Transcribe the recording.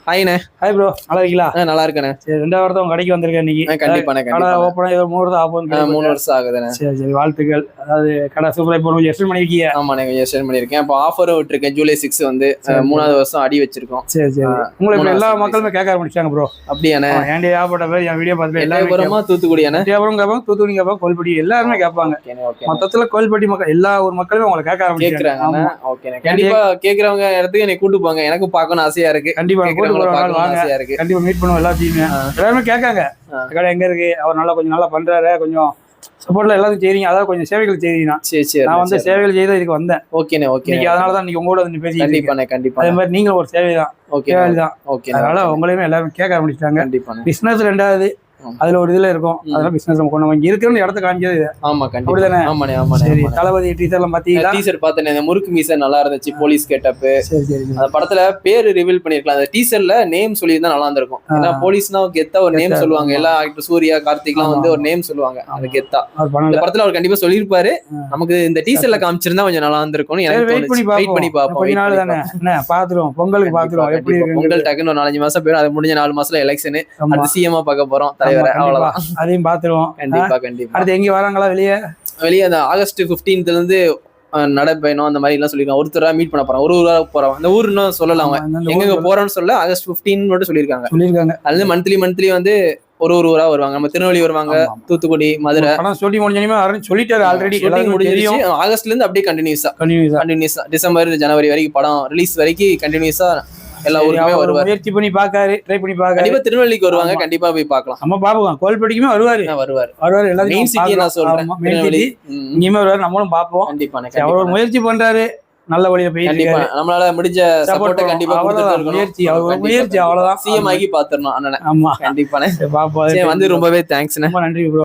ஹாய்ண்ணே. Hi bro, நல்லா இருக்கீங்களா? நல்லா இருக்கேண்ணே. சரி, 2வது வாரத்தை உங்க கடைக்கு வந்திருக்கேன் இன்னைக்கு. கண்டிப்பாண்ணே. கடை ஓப்பனா 3 வருஷம் ஆகும். 3 வருஷம் ஆகுதுண்ணே. சரி, வாழ்த்துக்கள். அதாவது கடை சூப்பரா இப்போ எக்ஸ்டெண்ட் பண்ணிருக்கீங்க. ஆமாண்ணே, கொஞ்சம் எக்ஸ்டெண்ட் பண்ணியிருக்கேன். இப்போ ஆஃபரும் விட்டுருக்கேன். ஜூலை 6 வந்து 3வது வருஷம் அடி வச்சிருக்கோம். சரி சரி. உங்களை இப்போ எல்லா மக்களுமே கேட்க ஆரம்பிச்சாங்க ப்ரோ. அப்படியாண்ணே? ஏன்டி ஏகப்பட்ட பேர் என் வீடியோ பார்த்துட்டு எல்லாரும் தூத்துக்குடியாண்ணே? தேவரும் கேட்பாங்க, தூத்துக்குடி கேட்பாங்க, கோல்பட்டி எல்லாருமே கேட்பாங்க. மொத்தத்துல கோல்பட்டி மக்கள் எல்லா ஒரு மக்களுமே உங்களை கேட்க ஆரம்பிச்சாங்க. கண்டிப்பா கேட்கறவங்க இடத்துக்கு என்னை கூட்டு போங்க. எனக்கு பார்க்கணும் ஆசையா இருக்கு. கண்டிப்பா ஆசையா இருக்கு. கண்டிப்பா மீட் பண்ணுவோம். எல்லாத்தையுமே எல்லாருமே கேட்காங்க, கடை எங்க இருக்கு, அவர் நல்லா கொஞ்சம் நல்லா பண்றாரு, கொஞ்சம் சப்போர்ட்ல எல்லாத்தையும் செய்றீங்க, அதாவது கொஞ்சம் சேவைகள் செய்றீங்க. சரி, நான் வந்து சேவைகள் செய்த இதுக்கு வந்தேன். ஓகேண்ணே. ஓகே, அதனாலதான் இன்னைக்கு உங்களோட வந்து பேசி. கண்டிப்பா. அதே மாதிரி நீங்களும் ஒரு சேவை தான். அதனால உங்களையுமே எல்லாரும் கேட்க ஆரம்பிச்சிட்டாங்க. பிசினஸ் 2வது அதுல ஒரு இதுல இருக்கும். அதனால பிசினஸ் நம்ம கொண்டு வந்து இருக்கிற இடத்த காமிச்சது. ஆமா, அப்படிதானே? ஆமாண்ணே. சரி, தளபதி டீசர் எல்லாம் பாத்தீங்களா? டீசர் பார்த்தேன். இந்த முறுக்கு மீசை நல்லா இருந்துச்சு. Police getup. சரி. அந்த படத்துல பேரு ரிவீல் பண்ணிருக்கலாம். அந்த டீசர்ல நேம் சொல்லியிருந்தா நல்லா இருந்திருக்கும். ஏன்னா போலீஸ்னா கெத்தா ஒரு நேம் சொல்லுவாங்க. எல்லா ஆக்டர் சூர்யா, கார்த்திக்லாம் வந்து ஒரு நேம் சொல்லுவாங்க. அது கெத்தா இந்த படத்துல அவர் கண்டிப்பா சொல்லியிருப்பாரு. நமக்கு இந்த டீசர்ல காமிச்சிருந்தா கொஞ்சம் நல்லா இருந்திருக்கும். வெயிட் பண்ணி பாப்போம். பாத்துருவோம். பொங்கலுக்கு பாத்துருவோம். எப்படி பொங்கல் டக்குன்னு ஒரு 4-5 மாசம் போயிடும். அது முடிஞ்ச 4 மாசம் எலெக்ஷன். அது சிஎம்மா பார்க்க போறோம். அவ்வளவுதான். அதையும் பாத்துருவோம். கண்டிப்பா. அடுத்து எங்க வராங்களா? வெளியே அந்த ஆகஸ்ட் 15th இருந்து நடைபயணம் அந்த மாதிரி எல்லாம் சொல்லிருக்காங்க. ஒருத்தரா மீட் பண்ண போறோம். ஒரு ஊரா போறோம். அந்த ஊர் இன்னும் சொல்லலாம். அவங்க எங்க போறோம்னு சொல்ல ஆகஸ்ட் 15 மட்டும் சொல்லியிருக்காங்க. அது மந்த்லி வந்து ஒரு ஊரா வருவாங்க. நம்ம திருநெல்வேலி வருவாங்க, தூத்துக்குடி, மதுரை. சொல்லி சொல்லிட்டாரு ஆல்ரெடி. முடிஞ்சிருச்சு. ஆகஸ்ட்ல இருந்து அப்படியே கண்டினியூஸா டிசம்பர் ஜனவரி வரைக்கும் படம் ரிலீஸ் வரைக்கும் கண்டினியூஸா எல்லா ஊருக்குமே வருவார். முயற்சி பண்ணி பாக்காரு, ட்ரை பண்ணி பாக்காரு. கண்டிப்பா திருநெல்வேலிக்கு வருவாங்க. கண்டிப்பா போய் பார்க்கலாம். நம்ம பாப்போம். கோல்பட்டிக்குமே வருவாரு. எல்லாரும் மெயின் சிட்டி நான் சொல்றேன். திருநெல்வேலி இங்கேயுமே வருவாரு. நம்மளும் பாப்போம். கண்டிப்பா. அவர் முயற்சி பண்றாரு. நல்ல வழியில போய் கண்டிப்பா நம்மளால முடிஞ்ச சப்போர்ட் கண்டிப்பா முயற்சி அவ்வளவுதான். சிஎம் ஆகி பாத்துறணும் அண்ணன். ஆமா, கண்டிப்பா பாப்போம். வந்து ரொம்பவே தேங்க்ஸ். நன்றி ப்ரோ.